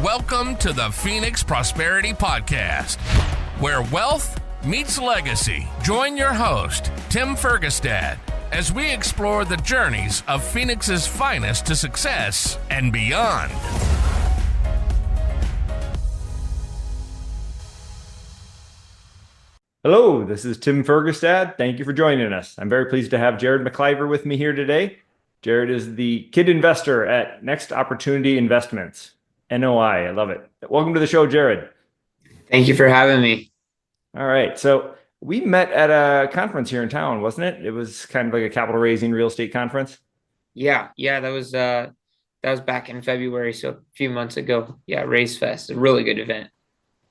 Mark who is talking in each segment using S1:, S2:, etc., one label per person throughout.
S1: Welcome to the Phoenix Prosperity Podcast, where wealth meets legacy. Join your host, Tim Fergestad, as we explore the journeys of Phoenix's finest to success and beyond.
S2: Hello, this is Tim Fergestad. Thank you for joining us. I'm very pleased to have Jared MacLiver with me here today. Jared is the kid investor at Next Opportunity Investments, NOI. I love it. Welcome to the show, Jared.
S3: Thank you for having me.
S2: All right. So we met at a conference here in town, wasn't it? It was kind of like a capital raising real estate conference.
S3: Yeah, that was back in February, so a few months ago. Yeah, Raise Fest, a really good event.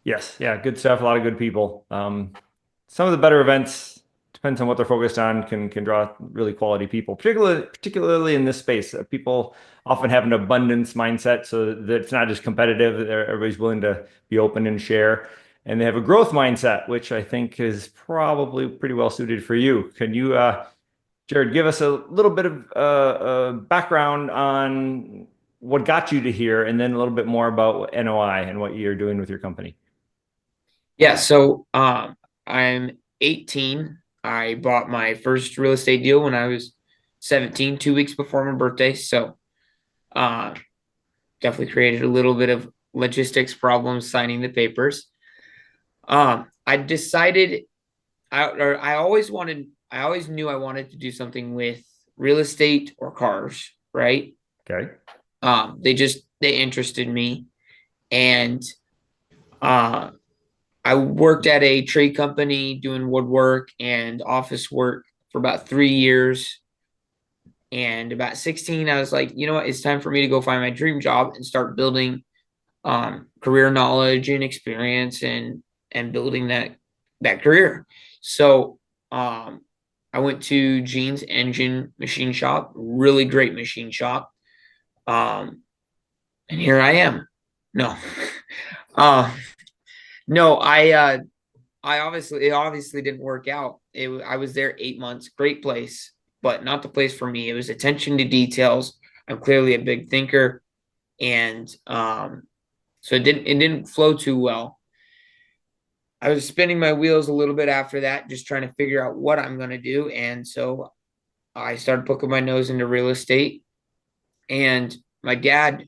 S2: Yes. Yeah. Good stuff. A lot of good people. Some of the better events, depends on what they're focused on, can draw really quality people, particularly in this space. People often have an abundance mindset, so that it's not just competitive. Everybody's willing to be open and share. And they have a growth mindset, which I think is probably pretty well suited for you. Can you, Jared, give us a little bit of background on what got you to here, and then a little bit more about NOI and what you're doing with your company?
S3: Yeah, so I'm 18. I bought my first real estate deal when I was 17, 2 weeks before my birthday. So definitely created a little bit of logistics problems signing the papers. I decided I always knew I wanted to do something with real estate or cars, right?
S2: Okay.
S3: They interested me. And I worked at a trade company doing woodwork and office work for about 3 years. And about 16, I was like, you know what? It's time for me to go find my dream job and start building career knowledge and experience and building that career. So I went to Gene's Engine Machine Shop, really great machine shop. And here I am. No. No, it obviously didn't work out. I was there 8 months, great place, but not the place for me. It was attention to details. I'm clearly a big thinker, and so it didn't flow too well. I was spinning my wheels a little bit after that, just trying to figure out what I'm going to do, and so I started poking my nose into real estate, and my dad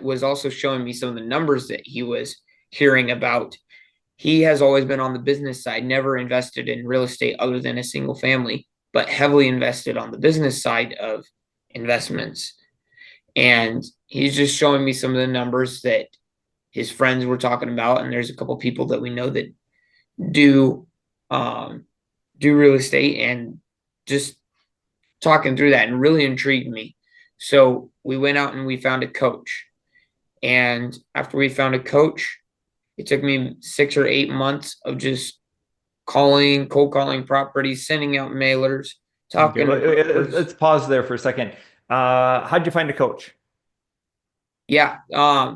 S3: was also showing me some of the numbers that he was hearing about. He has always been on the business side, never invested in real estate other than a single family, but heavily invested on the business side of investments. And he's just showing me some of the numbers that his friends were talking about. And there's a couple people that we know that do real estate, and just talking through that and really intrigued me. So we went out and we found a coach. And after we found a coach, it took me 6 or 8 months of just cold calling properties, sending out mailers, talking.
S2: Okay, let's pause there for a second. How'd you find a coach?
S3: Yeah.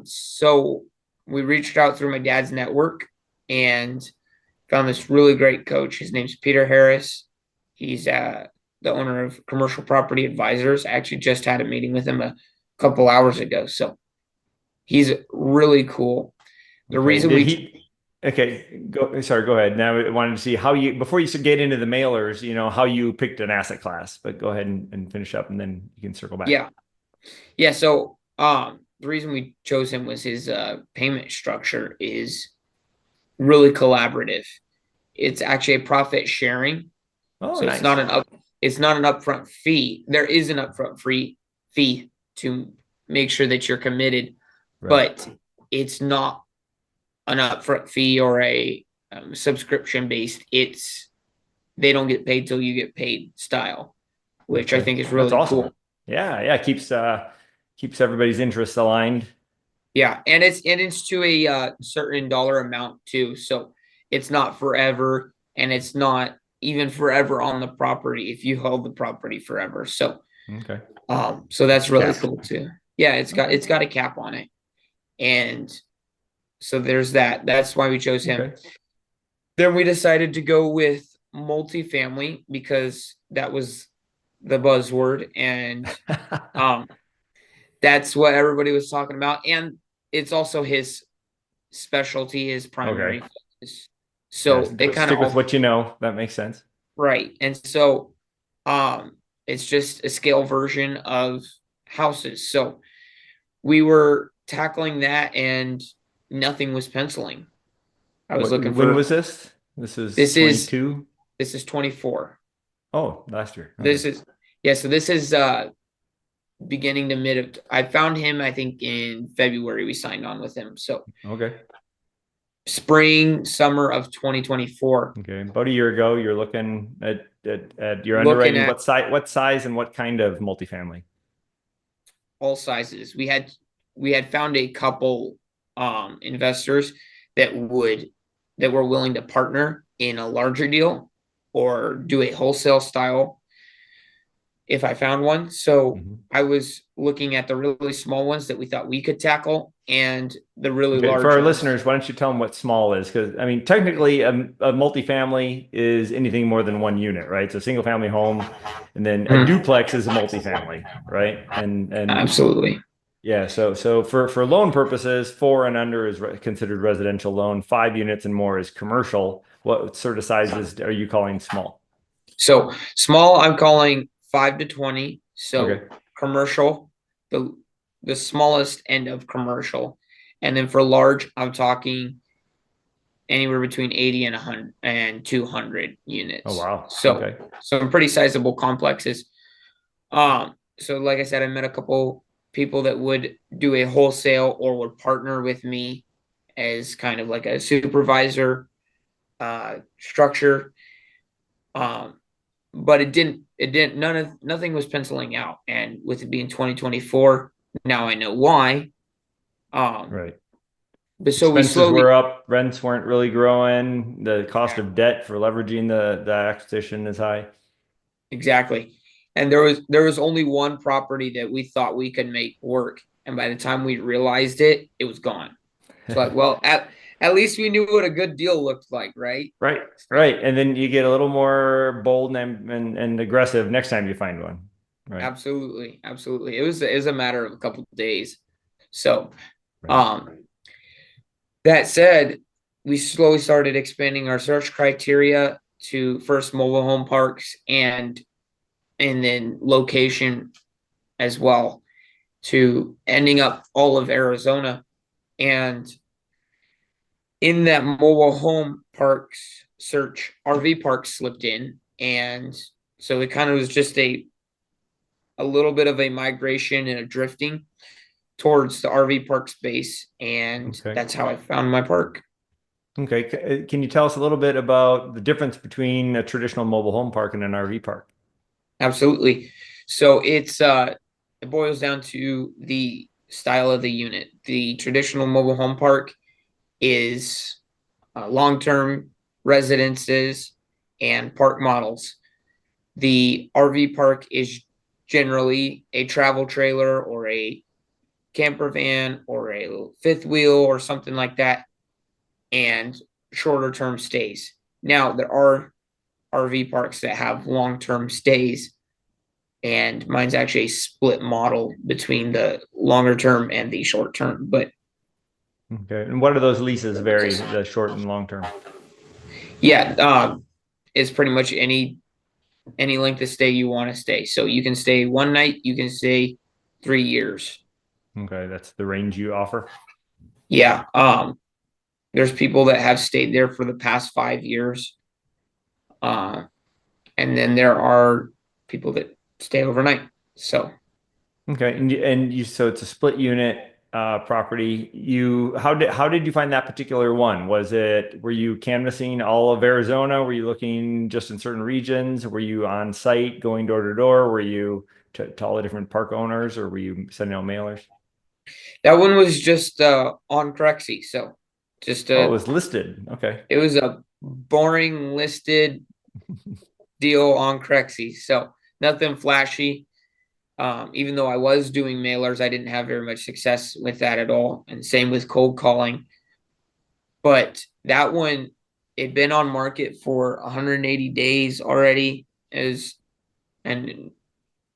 S3: So we reached out through my dad's network and found this really great coach. His name's Peter Harris. He's the owner of Commercial Property Advisors. I actually just had a meeting with him a couple hours ago. So he's really cool. The reason
S2: go ahead. Now I wanted to see how before you get into the mailers, how you picked an asset class, but go ahead and finish up, and then you can circle back.
S3: Yeah. So the reason we chose him was his payment structure is really collaborative. It's actually a profit sharing.
S2: Oh,
S3: so
S2: nice.
S3: It's not an upfront fee. There is an upfront fee to make sure that you're committed, right. But it's not an upfront fee or a subscription based. They don't get paid till you get paid style, which I think is really awesome. Cool.
S2: Yeah. Keeps everybody's interests aligned.
S3: Yeah, and it's to a certain dollar amount too. So it's not forever, and it's not even forever on the property if you hold the property forever. So
S2: okay.
S3: So that's really cool too. Yeah, it's got a cap on it, and so there's that. That's why we chose him. Okay. Then we decided to go with multifamily because that was the buzzword, and that's what everybody was talking about. And it's also his specialty, his primary
S2: Okay.
S3: focus.
S2: Yes.
S3: So it kind of
S2: Stick with
S3: all
S2: what you know. That makes sense.
S3: right. And so it's just a scale version of houses. So we were tackling that and nothing was penciling. I was looking
S2: When
S3: for
S2: was this? This is
S3: this is
S2: 22.
S3: this is 24.
S2: Oh, last year. Okay.
S3: This is yeah, so this is beginning to mid of I found him I think in February we signed on with him. So
S2: Okay.
S3: spring, summer of 2024.
S2: Okay. About a year ago, you're looking at your
S3: Looking
S2: underwriting.
S3: at
S2: What size and what kind of multifamily?
S3: all sizes. We had found a couple investors that were willing to partner in a larger deal or do a wholesale style if I found one. So
S2: Mhm.
S3: I was looking at the really small ones that we thought we could tackle and the really
S2: Okay, for
S3: large
S2: our
S3: ones.
S2: listeners, why don't you tell them what small is? Because I mean, technically, a multifamily is anything more than one unit, right? So single family home, and then a
S3: Mhm.
S2: duplex is a multifamily, right? And
S3: Absolutely.
S2: yeah, so for loan purposes, four and under is considered residential loan. 5 units and more is commercial. What sort of sizes are you calling small?
S3: So small, I'm calling 5 to 20. So
S2: Okay,
S3: commercial, the the smallest end of commercial, and then for large, I'm talking anywhere between 80 and 100 and 200
S2: oh
S3: units.
S2: wow,
S3: So
S2: okay,
S3: some pretty sizable complexes. So like I said, I met a couple people that would do a wholesale or would partner with me as kind of like a supervisor structure. Um, but nothing was penciling out. And with it being 2024, now I know why. Um,
S2: right.
S3: but so we
S2: Expenses
S3: slowly,
S2: were up, rents weren't really growing, the cost of
S3: exactly,
S2: debt for leveraging the acquisition is high.
S3: exactly. And there was only one property that we thought we could make work. And by the time we realized it, it was gone. So like, well, at least we knew what a good deal looked like, right?
S2: Right,
S3: So
S2: right. And then you get a little more bold and aggressive next time you find one. Right,
S3: absolutely, absolutely. It was a matter of a couple of days. So
S2: right.
S3: um that said, we slowly started expanding our search criteria to first mobile home parks and then location as well to ending up all of Arizona. And in that mobile home parks search, RV parks slipped in. And so it kind of was just a little bit of a migration and a drifting towards the RV park space. And
S2: Okay.
S3: that's how I found my park.
S2: Okay. Can you tell us a little bit about the difference between a traditional mobile home park and an RV park?
S3: Absolutely. So it boils down to the style of the unit. The traditional mobile home park is long-term residences and park models. The RV park is generally a travel trailer or a camper van or a fifth wheel or something like that, and shorter term stays. Now, there are RV parks that have long term stays, and mine's actually a split model between the longer term and the short term. But
S2: Okay. And what do those leases vary, the short and long term?
S3: yeah, it's pretty much any length of stay you want to stay. So you can stay one night, you can stay 3 years.
S2: Okay. That's the range you offer.
S3: Yeah. There's people that have stayed there for the past 5 years. Uh, and then there are people that stay overnight. So
S2: Okay. So it's a split unit property. How did you find that particular one? Were you canvassing all of Arizona? Were you looking just in certain regions? Were you on site going door to door? Were you to all the different park owners, or were you sending out mailers?
S3: that one was just on Crexy. So just
S2: Oh, it was listed. Okay.
S3: it was a boring listed deal on Crexy. So nothing flashy. Even though I was doing mailers, I didn't have very much success with that at all. And same with cold calling. But that one, it'd been on market for 180 days already. And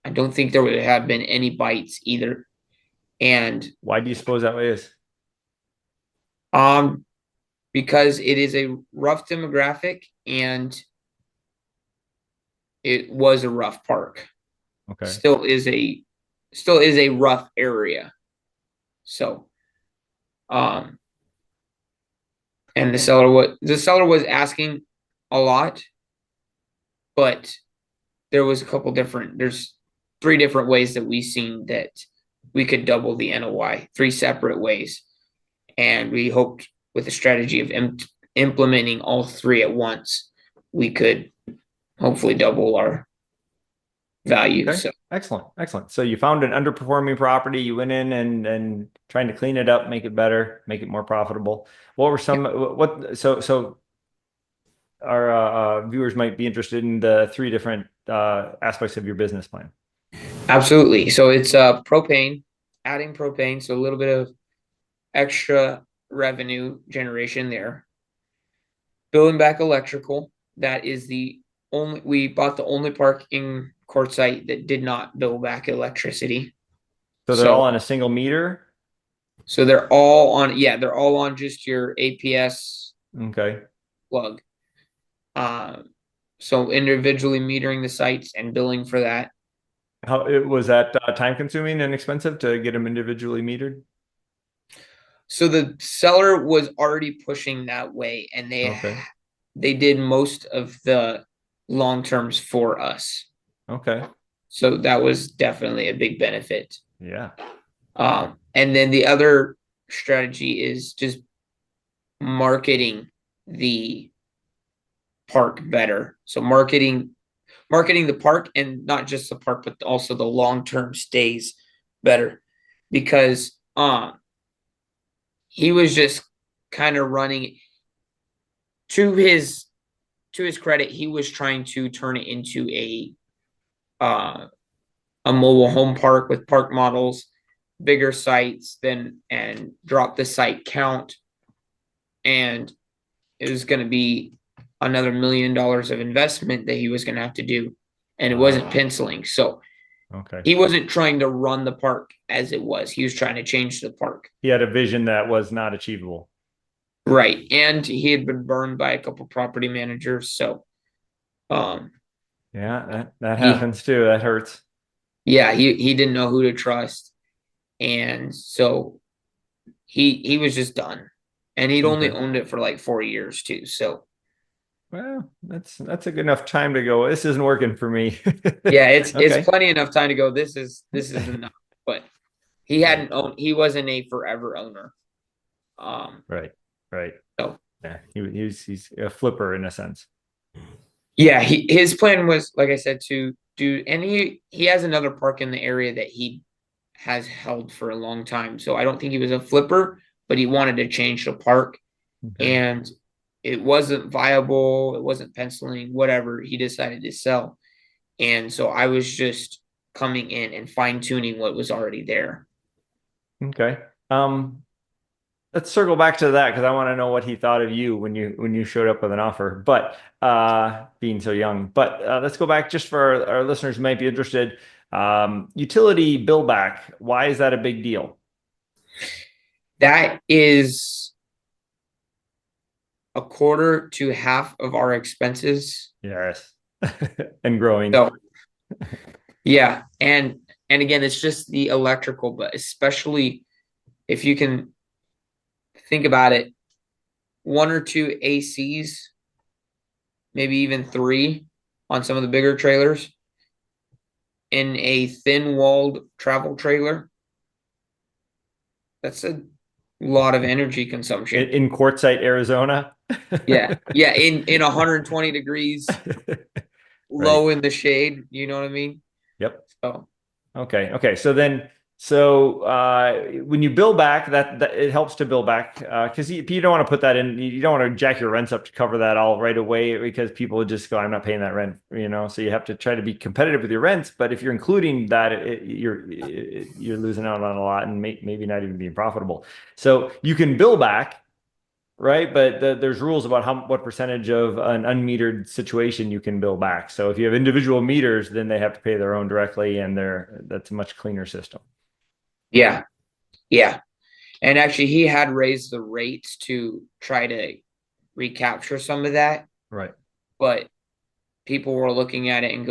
S3: I don't think there would have been any bites either. And
S2: Why do you suppose that way is?
S3: Because it is a rough demographic and it was a rough park.
S2: Okay.
S3: Still is a rough area. So, and the seller was asking a lot, but there's 3 different ways that we seen that we could double the NOI, 3 separate ways. And we hoped with the strategy of implementing all 3 at once, we could hopefully double our value.
S2: Okay.
S3: So
S2: Excellent. So you found an underperforming property, you went in and trying to clean it up, make it better, make it more profitable. What were some, so our viewers might be interested in the 3 different aspects of your business plan.
S3: absolutely. So it's adding propane, so a little bit of extra revenue generation there. Building back electrical, that is we bought the only park in Quartzsite that did not build back electricity.
S2: So they're all on a single meter?
S3: So they're all on just your APS
S2: Okay.
S3: plug. So individually metering the sites and billing for that.
S2: How was that time consuming and expensive to get them individually metered?
S3: So the seller was already pushing that way, and they did most of the long terms for us.
S2: Okay.
S3: So that was definitely a big benefit.
S2: Yeah.
S3: And then the other strategy is just marketing the park better. So marketing the park, and not just the park, but also the long-term stays better, because he was just kind of running to his credit. He was trying to turn it into a mobile home park with park models, bigger sites, and drop the site count. And it was going to be another $1 million of investment that he was going to have to do. And it wasn't penciling. So
S2: okay,
S3: he wasn't trying to run the park as it was. He was trying to change the park.
S2: He had a vision that was not achievable.
S3: Right. And he had been burned by a couple property managers. So
S2: yeah, that happens too. That hurts.
S3: Yeah, he didn't know who to trust. And so he was just done. And he'd only owned it for like 4 years too. So
S2: well, that's a good enough time to go, this isn't working for me.
S3: yeah, it's plenty enough time to go, this is enough. But he wasn't a forever owner.
S2: Right.
S3: So
S2: Yeah, he's a flipper in a sense.
S3: yeah, his plan was, like I said, to do, and he has another park in the area that he has held for a long time. So I don't think he was a flipper, but he wanted to change the park.
S2: Okay.
S3: And it wasn't viable, it wasn't penciling, whatever. He decided to sell. And so I was just coming in and fine-tuning what was already there.
S2: Okay. Let's circle back to that, because I want to know what he thought of you when you showed up with an offer, but being so young. But let's go back just for our listeners who might be interested. Utility bill back, why is that a big deal?
S3: That is a quarter to half of our expenses.
S2: Yes. And growing.
S3: So yeah, and again, it's just the electrical, but especially if you can think about it, 1 or 2 ACs, maybe even 3 on some of the bigger trailers in a thin-walled travel trailer. That's a lot of energy consumption.
S2: In Quartzsite, Arizona.
S3: Yeah. In 120 degrees, low in the shade. You know what I mean?
S2: Yep.
S3: So
S2: okay. So when you bill back, that it helps to bill back, because you don't want to put that in. You don't want to jack your rents up to cover that all right away, because people would just go, I'm not paying that rent, so you have to try to be competitive with your rents. But if you're including that, you're losing out on a lot, and maybe not even being profitable. So you can bill back, right? But there's rules about what percentage of an unmetered situation you can bill back. So if you have individual meters, then they have to pay their own directly, and that's a much cleaner system.
S3: yeah. And actually, he had raised the rates to try to recapture some of that,
S2: Right.
S3: but people were looking at it and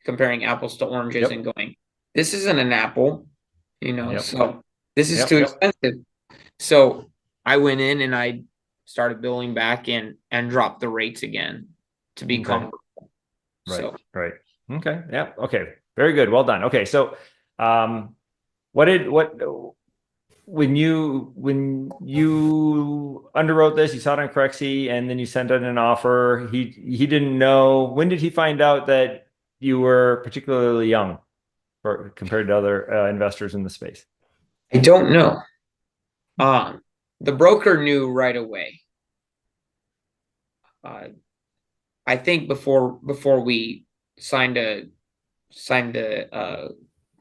S3: comparing apples to oranges and going, this isn't an apple, so this is too expensive. So I went in and I started billing back and dropped the rates again to be comfortable.
S2: Right.
S3: So
S2: Right. Okay. Yeah. Okay. Very good. Well done. Okay. So, when you underwrote this, you saw it on Crexy, and then you sent out an offer. He didn't know. When did he find out that you were particularly young compared to other investors in the space?
S3: I don't know. The broker knew right away. I think before we signed the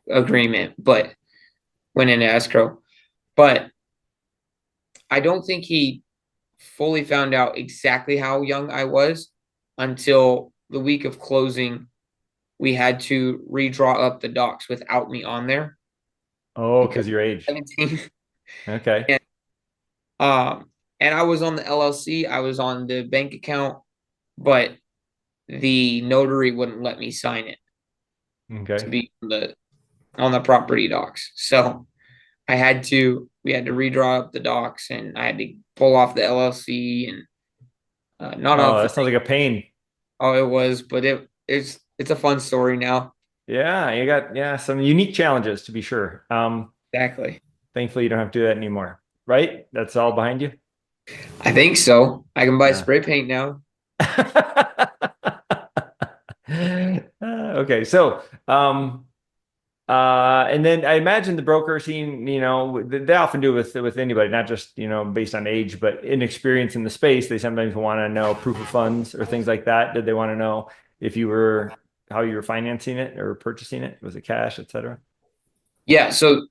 S3: agreement, but went into escrow. But I don't think he fully found out exactly how young I was until the week of closing. We had to redraw up the docs without me on there.
S2: Oh, because your age.
S3: 17.
S2: Okay.
S3: And I was on the LLC. I was on the bank account, but the notary wouldn't let me sign it to be on the property docs. So we had to redraw up the docs, and I had to pull off the LLC and not all.
S2: That sounds like a pain.
S3: Oh, it was, but it's a fun story now.
S2: Yeah, you got some unique challenges to be sure.
S3: Exactly.
S2: Thankfully, you don't have to do that anymore, right? That's all behind you.
S3: I think so. I can buy spray paint now.
S2: Okay, so and then I imagine the broker scene, they often do it with anybody, not just based on age, but inexperience in the space. They sometimes want to know proof of funds or things like that. Did they want to know how you were financing it or purchasing it? Was it cash, etc.?
S3: Yeah, so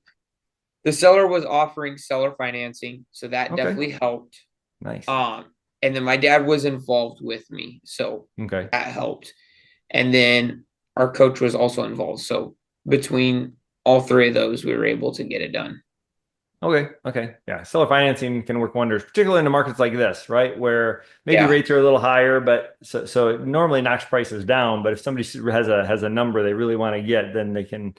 S3: the seller was offering seller financing, so that definitely helped.
S2: Nice.
S3: And then my dad was involved with me, so that helped. And then our coach was also involved. So between all three of those, we were able to get it done.
S2: Okay. Yeah. Seller financing can work wonders, particularly in markets like this, right? Where maybe rates are a little higher, but so it normally knocks prices down. But if somebody has a number they really want to get, then they can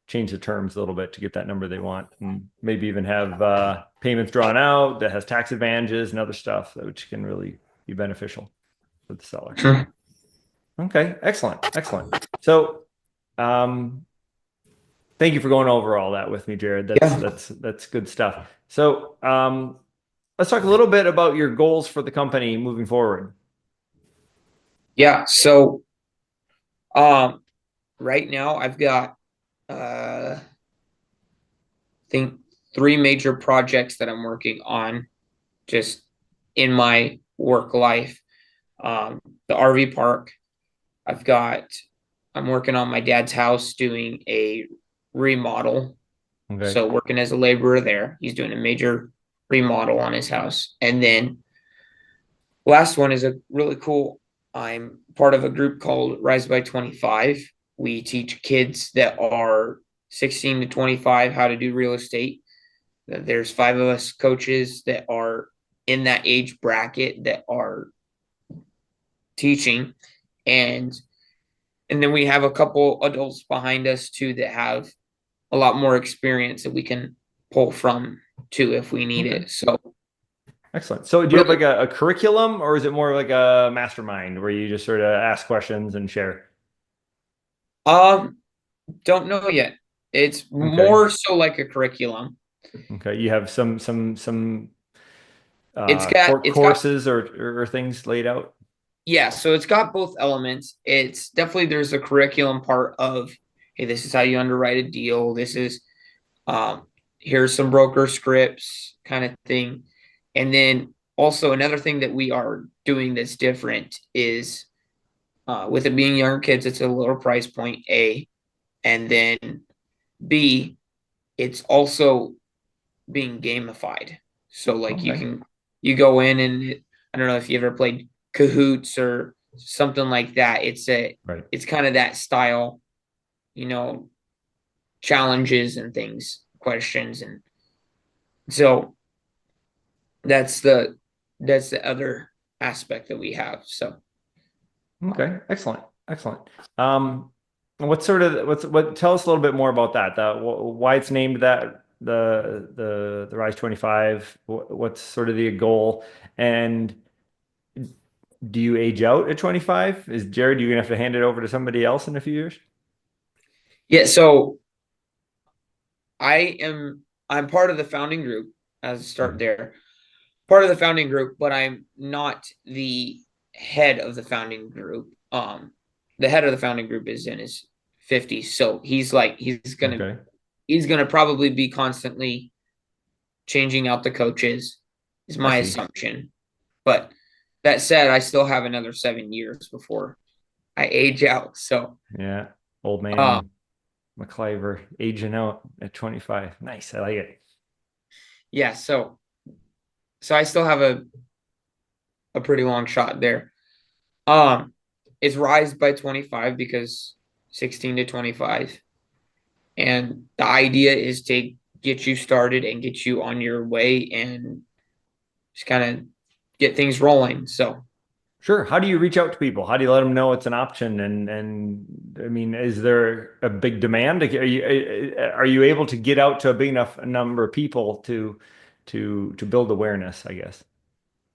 S2: change the terms a little bit to get that number they want, and maybe even have payments drawn out that has tax advantages and other stuff, which can really be beneficial for the seller.
S3: Sure.
S2: Okay, excellent. So, thank you for going over all that with me, Jared. That's good stuff. So, let's talk a little bit about your goals for the company moving forward.
S3: Yeah. So, right now I've got, I think 3 major projects that I'm working on just in my work life. The RV park. I'm working on my dad's house doing a remodel.
S2: Okay.
S3: So working as a laborer there. He's doing a major remodel on his house. And then last one is a really cool. I'm part of a group called Rise by 25. We teach kids that are 16 to 25 how to do real estate. There's 5 of us coaches that are in that age bracket that are teaching, and then we have a couple adults behind us too that have a lot more experience that we can pull from too if we need it. So
S2: excellent. So do you have like a curriculum, or is it more like a mastermind where you just sort of ask questions and share?
S3: Don't know yet. It's more so like a curriculum.
S2: Okay, you have some
S3: it's
S2: courses or things laid out.
S3: Yeah, so it's got both elements. It's definitely, there's a curriculum part of, hey, this is how you underwrite a deal. This is here's some broker scripts kind of thing. And then also another thing that we are doing that's different is with it being younger kids, it's a lower price point, A, and then B, it's also being gamified. So like you go in and I don't know if you ever played Cahoots or something like that. It's kind of that style, challenges and things, questions, and So that's the other aspect that we have. So
S2: Okay, excellent, excellent. What tell us a little bit more about that. Why it's named that, the Rise 25. What's sort of the goal, and do you age out at 25? Is Jared, you gonna have to hand it over to somebody else in a few years?
S3: yeah, so I'm part of the founding group as a start there. Part of the founding group, but I'm not the head of the founding group. The head of the founding group is in his 50s, so
S2: Okay.
S3: he's gonna probably be constantly changing out the coaches, is
S2: I
S3: my
S2: see.
S3: assumption. But that said, I still have another 7 years before I age out. So
S2: Yeah. Old
S3: uh,
S2: man MacLiver aging out at 25. Nice. I like it.
S3: yeah, so I still have a pretty long shot there. It's Rise by 25 because 16 to 25. And the idea is to get you started and get you on your way and just kind of get things rolling. So
S2: Sure. How do you reach out to people? How do you let them know it's an option? And I mean, is there a big demand? Are you able to get out to a big enough number of people to build awareness, I guess?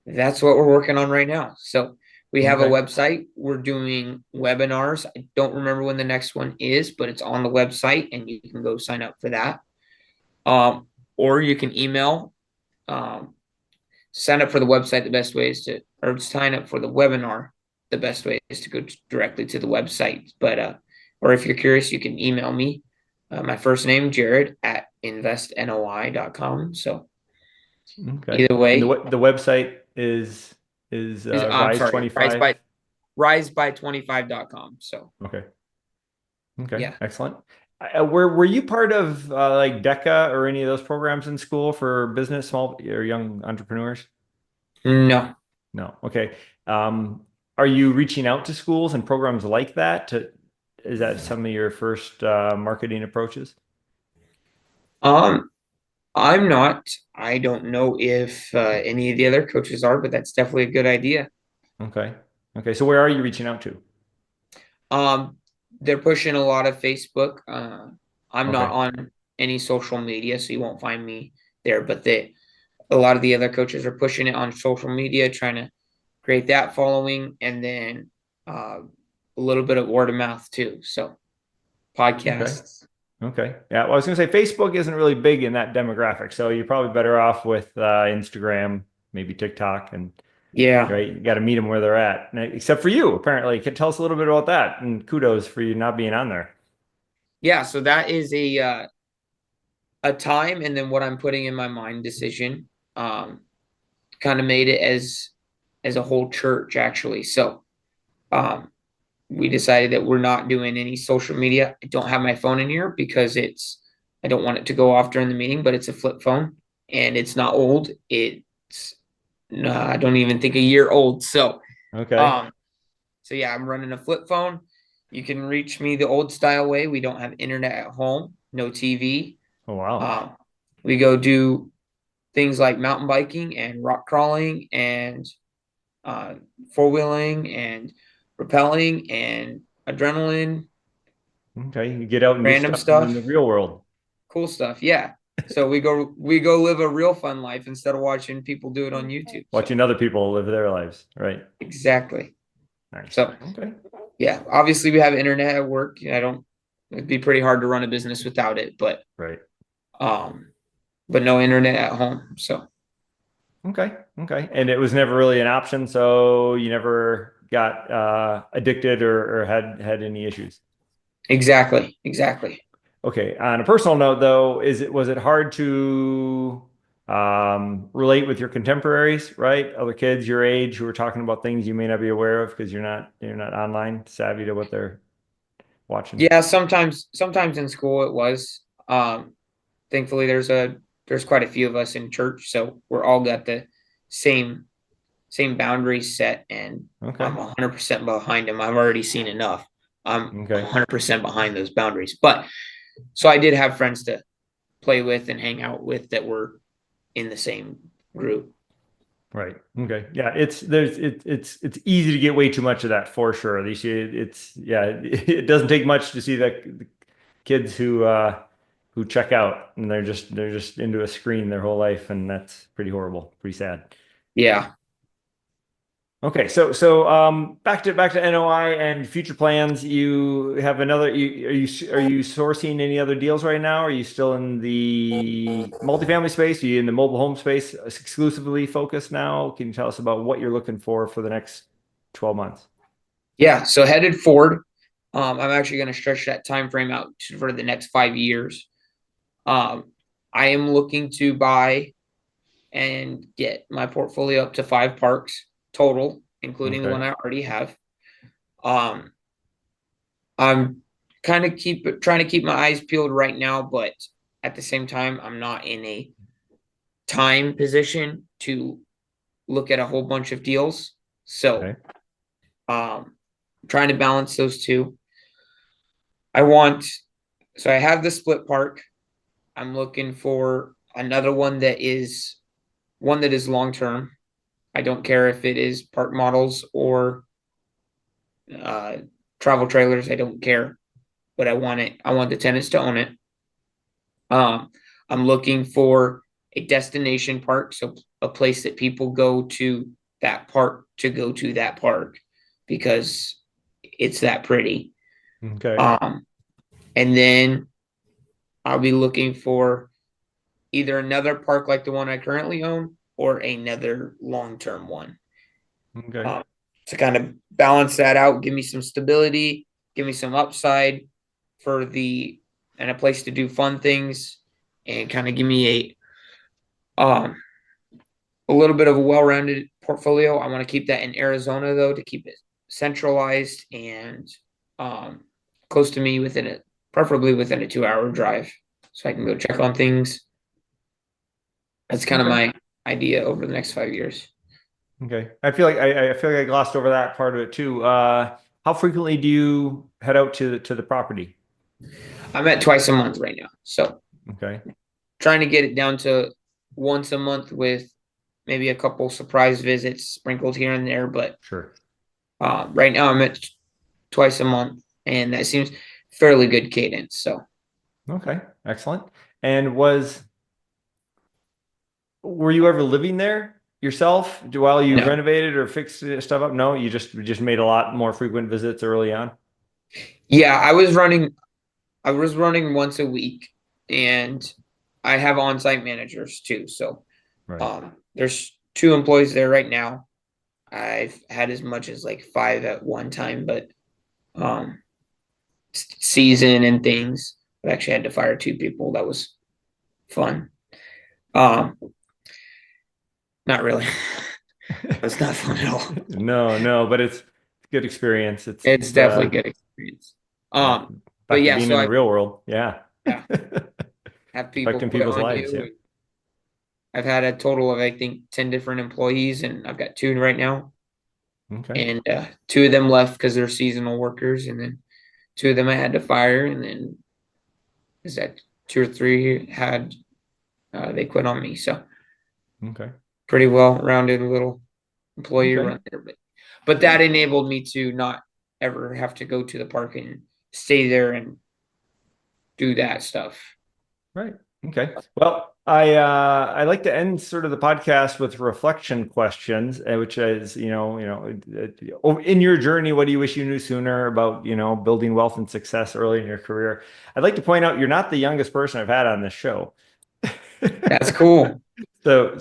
S3: that's what we're working on right now. So we have a
S2: Okay.
S3: website. We're doing webinars. I don't remember when the next one is, but it's on the website and you can go sign up for that. Or you can email. Sign up for the website. The best way is to, or sign up for the webinar. The best way is to go directly to the website. But or if you're curious, you can email me. My first name, Jared at investnoi.com. So
S2: Okay.
S3: either
S2: And
S3: way
S2: the website is
S3: I'm
S2: Rise
S3: sorry,
S2: 25.
S3: rise by 25.com. So
S2: Okay. Okay.
S3: yeah.
S2: Excellent. Were you part of like DECA or any of those programs in school for business, small or young entrepreneurs?
S3: No.
S2: No. Okay. Um, are you reaching out to schools and programs like that is that some of your first marketing approaches?
S3: Um, I'm not. I don't know if any of the other coaches are, but that's definitely a good idea.
S2: Okay. Okay. So where are you reaching out to?
S3: Um, they're pushing a lot of Facebook. I'm not
S2: Okay.
S3: on any social media, so you won't find me there. But a lot of the other coaches are pushing it on social media, trying to create that following, and then a little bit of word of mouth too. So
S2: Okay.
S3: podcasts.
S2: Okay. Yeah. Well, I was going to say Facebook isn't really big in that demographic, so you're probably better off with Instagram, maybe TikTok, and
S3: Yeah,
S2: right, you got to meet them where they're at. Except for you, apparently. Tell us a little bit about that, and kudos for you not being on there.
S3: yeah. So that is a time, and then what I'm putting in my mind decision. Kind of made it as a whole church actually. So um, we decided that we're not doing any social media. I don't have my phone in here because I don't want it to go off during the meeting, but it's a flip phone and it's not old. It's no, I don't even think a year old. So
S2: Okay.
S3: um so yeah, I'm running a flip phone. You can reach me the old style way. We don't have internet at home, no TV.
S2: Oh, wow.
S3: Um we go do things like mountain biking and rock crawling and uh, four wheeling and rappelling and adrenaline,
S2: Okay. You get out and do
S3: random
S2: stuff in the
S3: stuff,
S2: real world.
S3: cool stuff. Yeah. So we go live a real fun life instead of watching people do it on YouTube. So
S2: Watching other people live their lives. Right.
S3: exactly.
S2: Nice.
S3: So
S2: Okay.
S3: yeah, obviously we have internet at work. I don't. It'd be pretty hard to run a business without it,
S2: Right.
S3: um, but no internet at home. So
S2: Okay. Okay. And it was never really an option, so you never got addicted or had any issues.
S3: exactly.
S2: Okay. On a personal note, though, was it hard to relate with your contemporaries, right? Other kids your age who are talking about things you may not be aware of because you're not online savvy to what they're watching.
S3: Yeah, sometimes in school it was. Thankfully there's quite a few of us in church, so we're all got the same same boundaries set, and I'm
S2: Okay.
S3: 100% behind them. I've already seen enough. I'm
S2: Okay.
S3: 100% behind those boundaries. But so I did have friends to play with and hang out with that were in the same group.
S2: Right. Okay. Yeah. It's easy to get way too much of that for sure. At least it doesn't take much to see that the kids who check out and they're just into a screen their whole life, and that's pretty horrible, pretty sad.
S3: Yeah.
S2: Okay, so back to NOI and future plans. You have another. Are you sourcing any other deals right now? Are you still in the multifamily space? Are you in the mobile home space exclusively focused now? Can you tell us about what you're looking for the next 12 months?
S3: Yeah. So headed forward, I'm actually going to stretch that time frame out for the next 5 years. I am looking to buy and get my portfolio up to 5 parks total, including the one I already have. I'm kind of trying to keep my eyes peeled right now, but at the same time, I'm not in a time position to look at a whole bunch of deals. So, trying to balance those two. I have the split park. I'm looking for another one that is long term. I don't care if it is park models or travel trailers. I don't care, but I want it. I want the tenants to own it. I'm looking for a destination park, so a place that people go to that park because it's that pretty.
S2: Okay.
S3: And then I'll be looking for either another park like the one I currently own or another long-term one.
S2: Okay.
S3: To kind of balance that out, give me some stability, give me some upside and a place to do fun things, and kind of give me a little bit of a well-rounded portfolio. I want to keep that in Arizona though, to keep it centralized and close to me, preferably within a 2-hour drive, so I can go check on things. That's kind of my idea over the next 5 years.
S2: Okay. I feel like I glossed over that part of it too. How frequently do you head out to the property?
S3: I'm at twice a month right now. So trying to get it down to once a month with maybe a couple surprise visits sprinkled here and there. But
S2: sure.
S3: Right now I'm at twice a month, and that seems fairly good cadence. So.
S2: Okay. Excellent. And were you ever living there yourself while you renovated or fixed stuff up? No, you just made a lot more frequent visits early on.
S3: Yeah, I was running once a week, and I have on-site managers too. So, there's 2 employees there right now. I've had as much as like 5 at one time, but season and things, I actually had to fire 2 people. That was fun. Not really. It's not fun at all.
S2: No, but it's good experience.
S3: It's definitely good experience. But yeah,
S2: being in the real world, yeah.
S3: Have people
S2: affecting people's lives. Yeah.
S3: I've had a total of, I think, 10 different employees, and I've got 2 right now.
S2: Okay.
S3: And 2 of them left because they're seasonal workers, and then 2 of them I had to fire, and then 2 or 3 had they quit on me. So pretty well-rounded little employee run there, but that enabled me to not ever have to go to the park and stay there and do that stuff.
S2: Right. Okay. Well, I like to end sort of the podcast with reflection questions, which is, in your journey, what do you wish you knew sooner about, building wealth and success early in your career? I'd like to point out you're not the youngest person I've had on this show.
S3: That's cool.
S2: So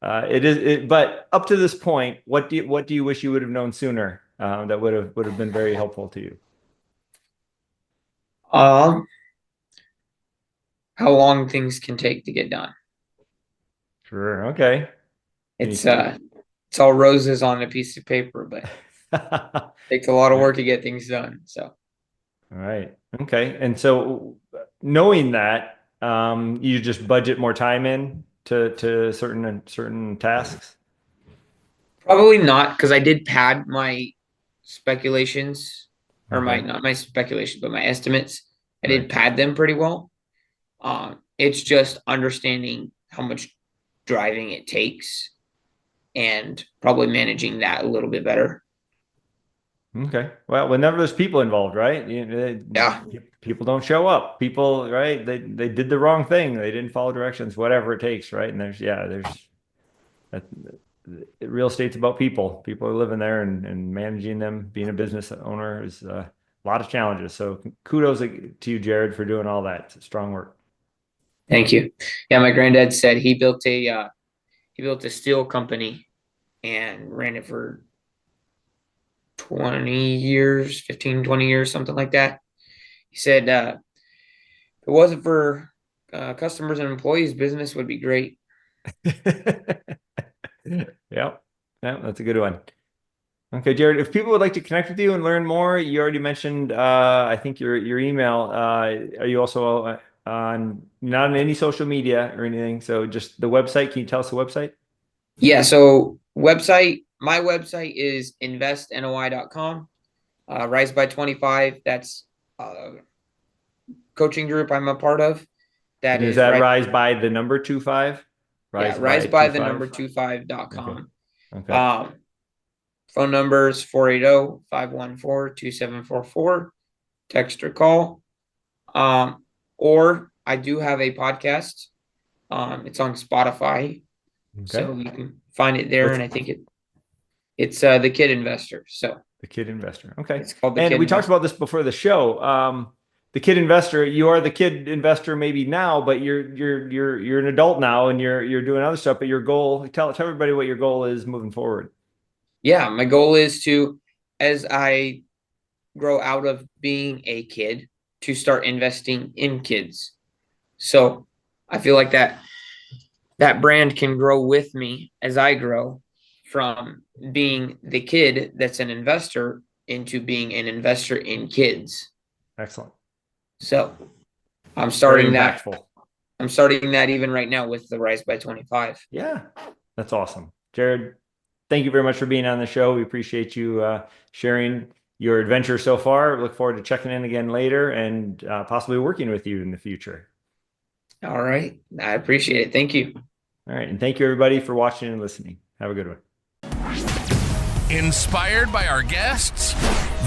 S2: it is. But up to this point, what do you wish you would have known sooner? That would have been very helpful to you.
S3: How long things can take to get done.
S2: Sure. Okay.
S3: It's all roses on a piece of paper, but it takes a lot of work to get things done. So.
S2: All right. Okay. And so knowing that, you just budget more time in to certain tasks?
S3: Probably not, because I did pad my speculations, or not my speculations, but my estimates. I did pad them pretty well. It's just understanding how much driving it takes, and probably managing that a little bit better.
S2: Okay. Well, whenever there's people involved, right?
S3: Yeah.
S2: People don't show up. People, right? They did the wrong thing. They didn't follow directions, whatever it takes, right? And that, real estate's about people. People are living there and managing them. Being a business owner is a lot of challenges. So kudos to you, Jared, for doing all that. It's strong work.
S3: Thank you. Yeah, my granddad said he built a steel company and ran it for 20 years, 15, 20 years, something like that. He said, if it wasn't for customers and employees, business would be great.
S2: Yeah, that's a good one. Okay, Jared, if people would like to connect with you and learn more, you already mentioned, I think your email. Are you also on, not on any social media or anything? So just the website. Can you tell us the website?
S3: Yeah. So my website is investnoi.com. Rise by 25. That's a coaching group I'm a part of.
S2: And is that Rise by the number 25?
S3: Rise by the number 25.com.
S2: Okay.
S3: Phone numbers 480-514-2744. Text or call. Or I do have a podcast. It's on Spotify. Okay. So you can find it there. And I think it's The Kid Investor. So
S2: The Kid Investor. Okay.
S3: It's called
S2: The Kid Investor. Talked about this before the show. The Kid Investor, you are the kid investor maybe now, but you're an adult now and you're doing other stuff, but your goal, tell everybody what your goal is moving forward.
S3: Yeah, my goal is to, as I grow out of being a kid, to start investing in kids. So I feel like that brand can grow with me as I grow from being the kid that's an investor into being an investor in kids.
S2: Excellent.
S3: So I'm starting that. I'm starting that even right now with the Rise by 25.
S2: Yeah, that's awesome. Jared, thank you very much for being on the show. We appreciate you sharing your adventure so far. Look forward to checking in again later and possibly working with you in the future.
S3: All right. I appreciate it. Thank you.
S2: All right. And thank you, everybody, for watching and listening. Have a good one.
S1: Inspired by our guests?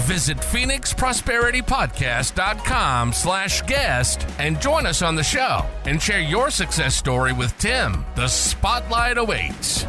S1: Visit phoenixprosperitypodcast.com/guest and join us on the show and share your success story with Tim. The spotlight awaits.